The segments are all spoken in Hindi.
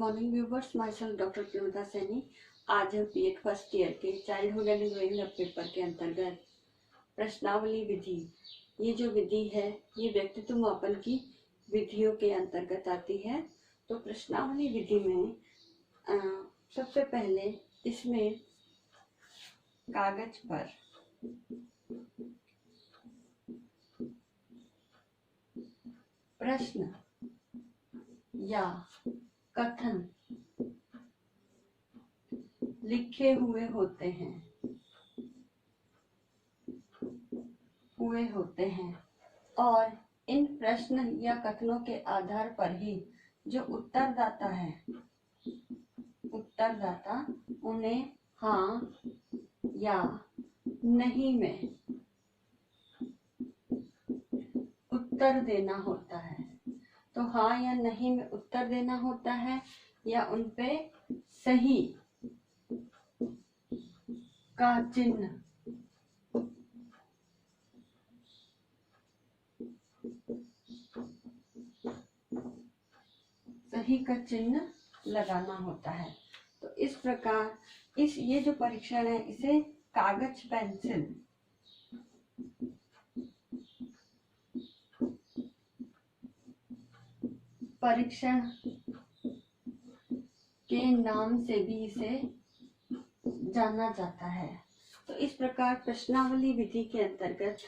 Morning viewers, my self doctor Premita Saini. आज हम बीएड फर्स्ट ईयर के childhood and growing up paper के अंतर्गत प्रश्नावली विधि, ये जो विधि है ये व्यक्तित्व मापन की विधियों के अंतर्गत आती है। तो प्रश्नावली विधि में सबसे पहले इसमें कागज पर प्रश्न या कथन लिखे हुए होते हैं और इन प्रश्न या कथनों के आधार पर ही जो उत्तरदाता है, उत्तरदाता उन्हें हाँ या नहीं में उत्तर देना होता है। तो हाँ या नहीं में उत्तर देना होता है या उन पे सही का चिन्ह लगाना होता है। तो इस प्रकार ये जो परीक्षण है इसे कागज पेंसिल परीक्षण के नाम से भी इसे जाना जाता है। तो इस प्रकार प्रश्नावली विधि के अंतर्गत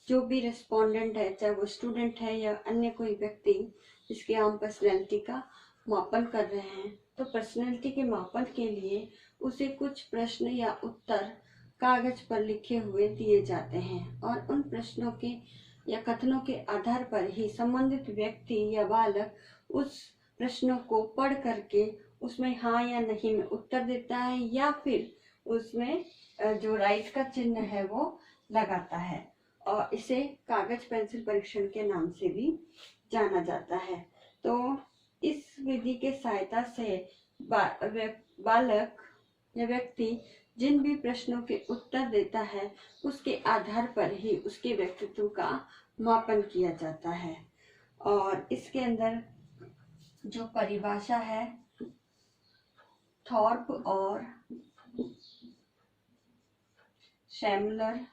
जो भी रिस्पोंडेंट है, चाहे वो स्टूडेंट है या अन्य कोई व्यक्ति जिसकी हम पर्सनैलिटी का मापन कर रहे हैं, तो पर्सनैलिटी के मापन के लिए उसे कुछ प्रश्न या उत्तर कागज पर लिखे हुए दिए जाते हैं और उन प्रश्नों के या कथनों के आधार पर ही संबंधित व्यक्ति या बालक उस प्रश्नों को पढ़ करके उसमें हाँ या नहीं में उत्तर देता है या फिर उसमें जो राइट का चिन्ह है वो लगाता है और इसे कागज पेंसिल परीक्षण के नाम से भी जाना जाता है। तो इस विधि के सहायता से बालक या व्यक्ति जिन भी प्रश्नों के उत्तर देता है उसके आधार पर ही उसके व्यक्तित्व का मापन किया जाता है। और इसके अंदर जो परिभाषा है थॉर्प और शैमलर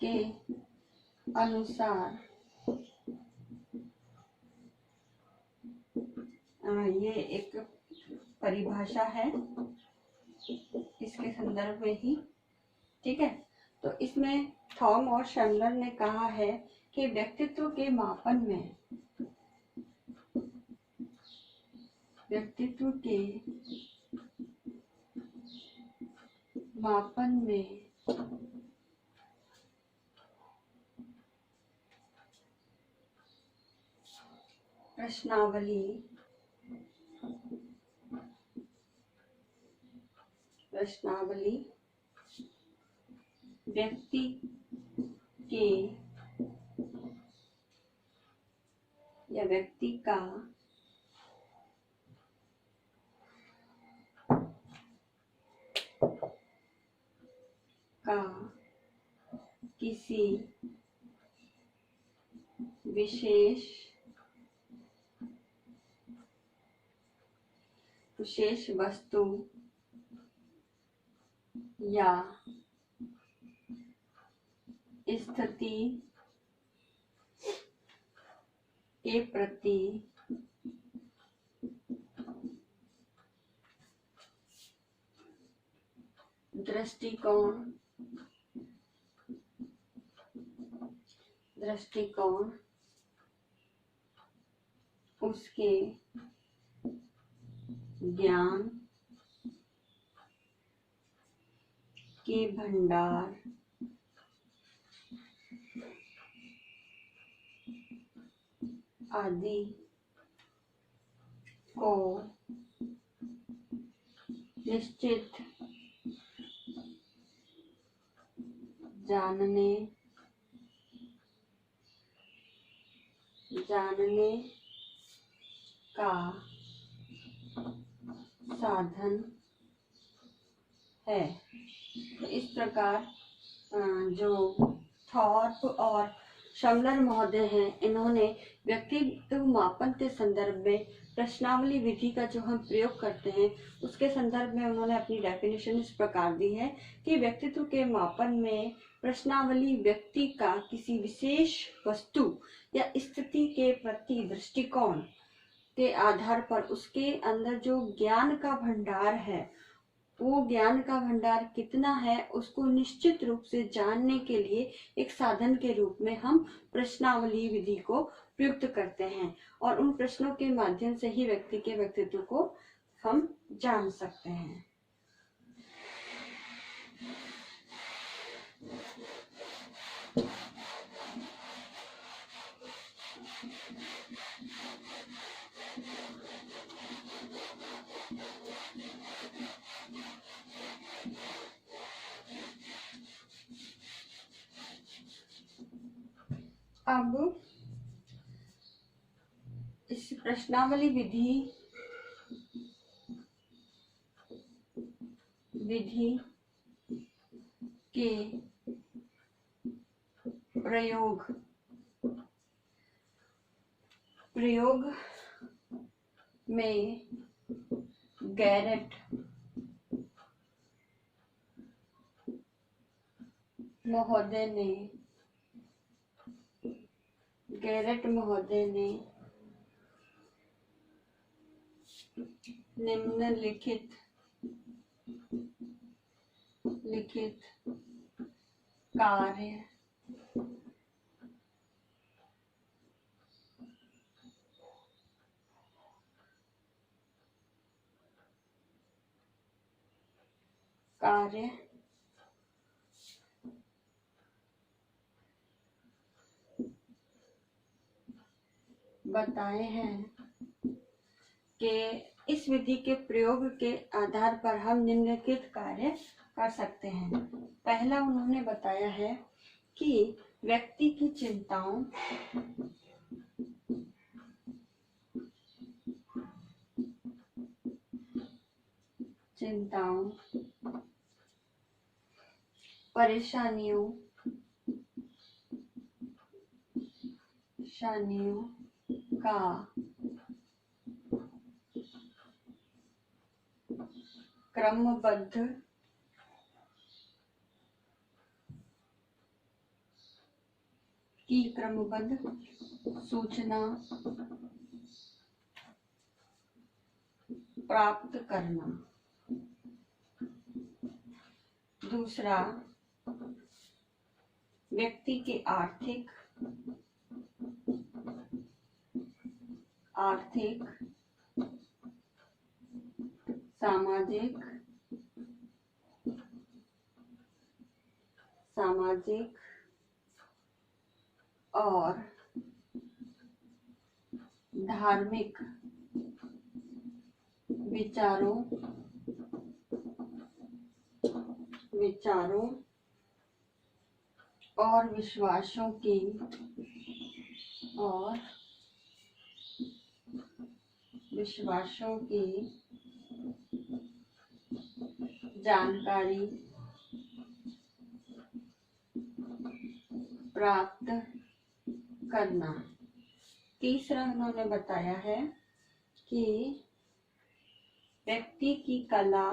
के अनुसार ये एक परिभाषा है इसके संदर्भ में ही, ठीक है। तो इसमें थॉम और शैमलर ने कहा है कि व्यक्तित्व के मापन में प्रश्नावली व्यक्ति का किसी विशेष वस्तु या स्थिति के प्रति दृष्टिकोण उसके ज्ञान के भंडार आदि को निश्चित जानने का साधन है। तो इस प्रकार जो थॉर्प और शमलर महोदय हैं, इन्होंने व्यक्तित्व मापन के संदर्भ में प्रश्नावली विधि का जो हम प्रयोग करते हैं उसके संदर्भ में उन्होंने अपनी डेफिनेशन इस प्रकार दी है कि व्यक्तित्व के मापन में प्रश्नावली व्यक्ति का किसी विशेष वस्तु या स्थिति के प्रति दृष्टिकोण के आधार पर उसके अंदर जो ज्ञान का भंडार है, वो ज्ञान का भंडार कितना है उसको निश्चित रूप से जानने के लिए एक साधन के रूप में हम प्रश्नावली विधि को प्रयुक्त करते हैं और उन प्रश्नों के माध्यम से ही व्यक्ति के व्यक्तित्व को हम जान सकते हैं। अब इस प्रश्नावली विधि के प्रयोग में गैरेट महोदय ने निम्नलिखित कार्य बताए हैं कि इस विधि के प्रयोग के आधार पर हम निम्नलिखित कार्य कर सकते हैं। पहला उन्होंने बताया है कि व्यक्ति की चिंताओं परेशानियों का क्रमबद्ध सूचना प्राप्त करना। दूसरा, व्यक्ति के आर्थिक, सामाजिक और धार्मिक विचारों और विश्वासों की जानकारी प्राप्त करना। तीसरा उन्होंने बताया है कि व्यक्ति की कला,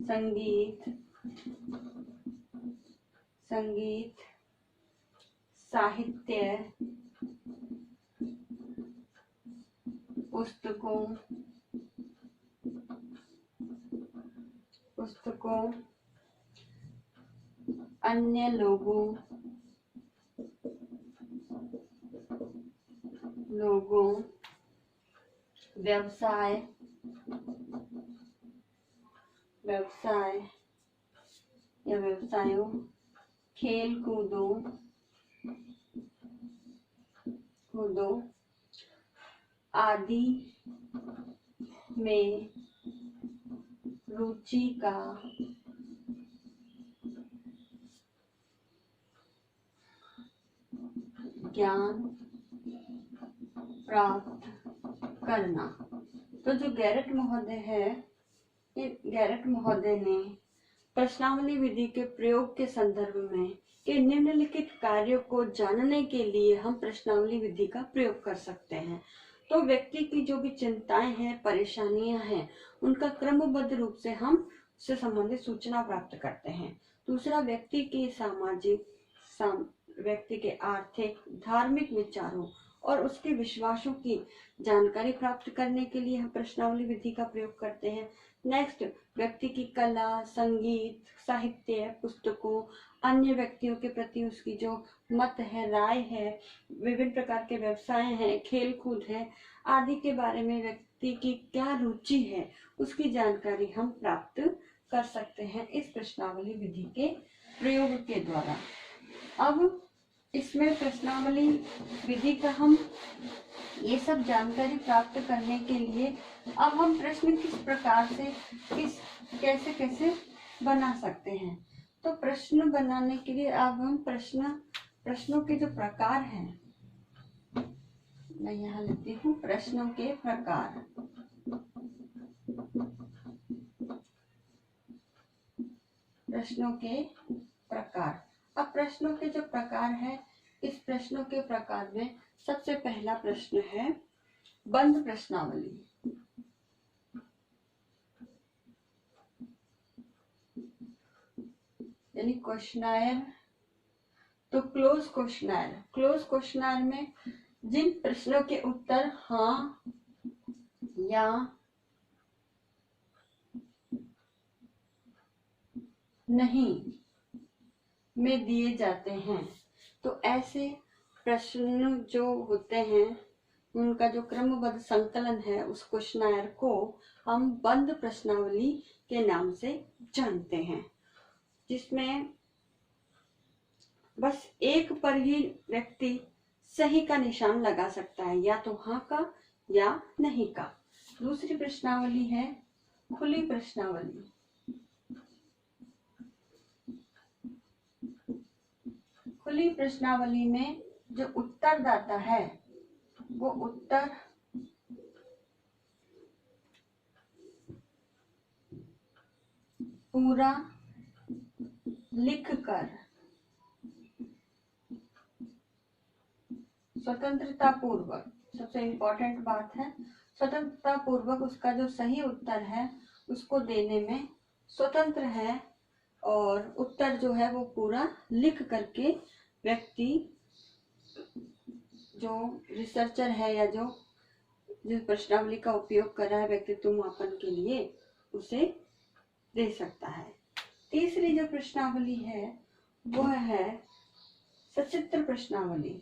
संगीत, साहित्य, पुस्तकों, अन्य लोगों, व्यवसाय या व्यवसायों, खेल कूदों आदि में रुचि का ज्ञान प्राप्त करना। तो जो गैरट महोदय है, गैरट महोदय ने प्रश्नावली विधि के प्रयोग के संदर्भ में कि निम्नलिखित कार्यों को जानने के लिए हम प्रश्नावली विधि का प्रयोग कर सकते हैं। तो व्यक्ति की जो भी चिंताएं हैं, परेशानियां हैं, उनका क्रमबद्ध रूप से हम उससे संबंधित सूचना प्राप्त करते हैं। दूसरा, व्यक्ति के सामाजिक, व्यक्ति के आर्थिक, धार्मिक विचारों और उसके विश्वासों की जानकारी प्राप्त करने के लिए हम प्रश्नावली विधि का प्रयोग करते हैं। नेक्स्ट, व्यक्ति की कला, संगीत, साहित्य, पुस्तकों, अन्य व्यक्तियों के प्रति उसकी जो मत है, राय है, विभिन्न प्रकार के व्यवसाय हैं, खेल कूद है आदि के बारे में व्यक्ति की क्या रुचि है, उसकी जानकारी हम प्राप्त कर सकते हैं इस प्रश्नावली विधि के प्रयोग के द्वारा। अब इसमें प्रश्नावली विधि का हम ये सब जानकारी प्राप्त करने के लिए अब हम प्रश्न किस प्रकार से कैसे बना सकते हैं। तो प्रश्न बनाने के लिए अब हम प्रश्नों के जो प्रकार हैं, मैं यहाँ लिखती हूँ प्रश्नों के प्रकार। प्रश्नों के प्रकार। अब प्रश्नों के जो प्रकार है, इस प्रश्नों के प्रकार में सबसे पहला प्रश्न है बंद प्रश्नावली। यानी क्वेश्चनायर। तो क्लोज क्वेश्चनायर। क्लोज क्वेश्चनायर में जिन प्रश्नों के उत्तर हाँ या नहीं में दिए जाते हैं, तो ऐसे प्रश्न जो होते हैं उनका जो क्रमबद्ध संकलन है, उस क्वेश्चनायर को हम बंद प्रश्नावली के नाम से जानते हैं, जिसमें बस एक पर ही व्यक्ति सही का निशान लगा सकता है, या तो हाँ का या नहीं का। दूसरी प्रश्नावली है खुली प्रश्नावली। खुली प्रश्नावली में जो उत्तरदाता है वो उत्तर पूरा लिखकर स्वतंत्रता पूर्वक, सबसे इम्पोर्टेंट बात है, स्वतंत्रता पूर्वक उसका जो सही उत्तर है उसको देने में स्वतंत्र है, और उत्तर जो है वो पूरा लिख करके व्यक्ति, जो रिसर्चर है या जो प्रश्नावली का उपयोग कर रहा है व्यक्तित्व मापन के लिए, उसे दे सकता है। तीसरी जो प्रश्नावली है वह है सचित्र प्रश्नावली।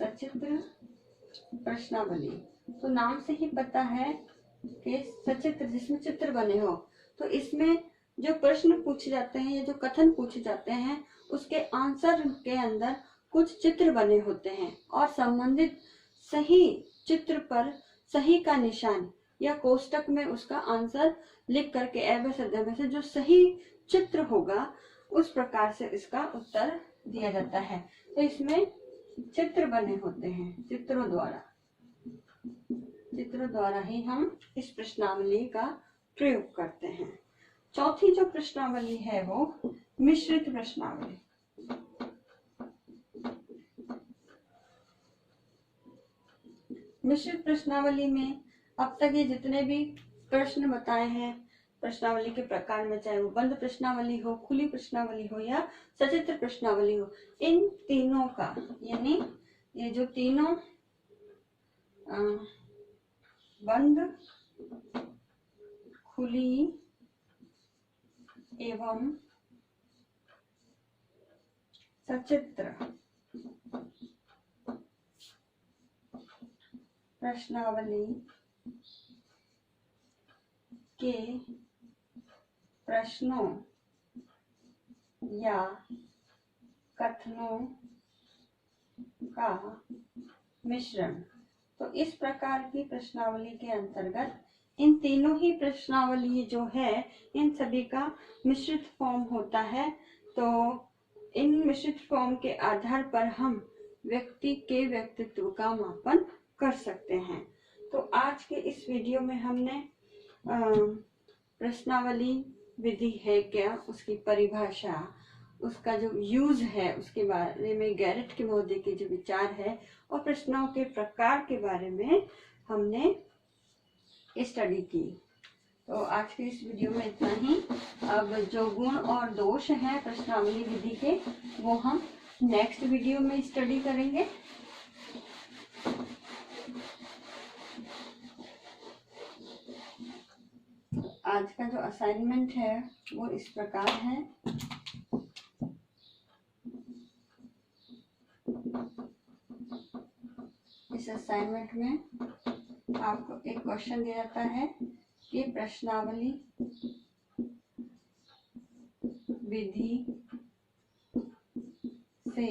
सचित्र प्रश्नावली, तो नाम से ही पता है कि सचित्र, जिसमें चित्र बने हो। तो इसमें जो प्रश्न पूछे जाते हैं या जो कथन पूछे जाते हैं उसके आंसर के अंदर कुछ चित्र बने होते हैं, और संबंधित सही चित्र पर सही का निशान या कोष्टक में उसका आंसर लिख करके एवं से जो सही चित्र होगा उस प्रकार से इसका उत्तर दिया जाता है। तो इसमें चित्र बने होते हैं, चित्रों द्वारा ही हम इस प्रश्नावली का प्रयोग करते हैं। चौथी जो प्रश्नावली है वो मिश्रित प्रश्नावली। मिश्रित प्रश्नावली में अब तक ये जितने भी प्रश्न बताए हैं प्रश्नावली के प्रकार में, चाहे वो बंद प्रश्नावली हो, खुली प्रश्नावली हो या सचित्र प्रश्नावली हो, इन तीनों का, यानी ये जो तीनों बंद, खुली एवं सचित्र प्रश्नावली के प्रश्नों या कथनों का मिश्रण। तो इस प्रकार की प्रश्नावली के अंतर्गत इन तीनों ही प्रश्नावली जो है इन सभी का मिश्रित फॉर्म होता है। तो इन मिश्रित फॉर्म के आधार पर हम व्यक्ति के व्यक्तित्व का मापन कर सकते हैं। तो आज के इस वीडियो में हमने प्रश्नावली विधि है क्या, उसकी परिभाषा, उसका जो यूज है उसके बारे में गैरेट के महोदय के जो विचार है और प्रश्नों के प्रकार के बारे में हमने स्टडी की। तो आज के इस वीडियो में इतना ही। अब जो गुण और दोष हैं प्रश्नावली विधि के वो हम नेक्स्ट वीडियो में स्टडी करेंगे। आज का जो असाइनमेंट है वो इस प्रकार है। इस असाइनमेंट में आपको एक क्वेश्चन दिया जाता है कि प्रश्नावली विधि से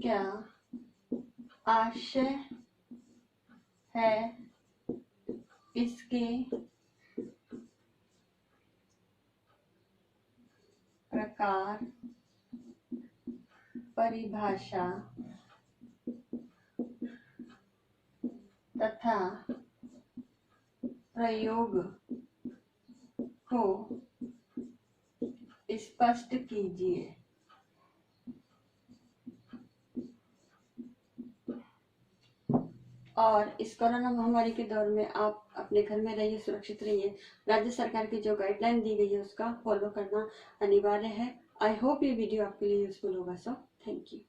क्या आशय है, इसके प्रकार, परिभाषा तथा प्रयोग को स्पष्ट कीजिए। और इस कोरोना महामारी के दौर में आप अपने घर में रहिए, सुरक्षित रहिए। राज्य सरकार की जो गाइडलाइन दी गई है उसका फॉलो करना अनिवार्य है। आई होप ये वीडियो आपके लिए यूजफुल होगा। So thank you.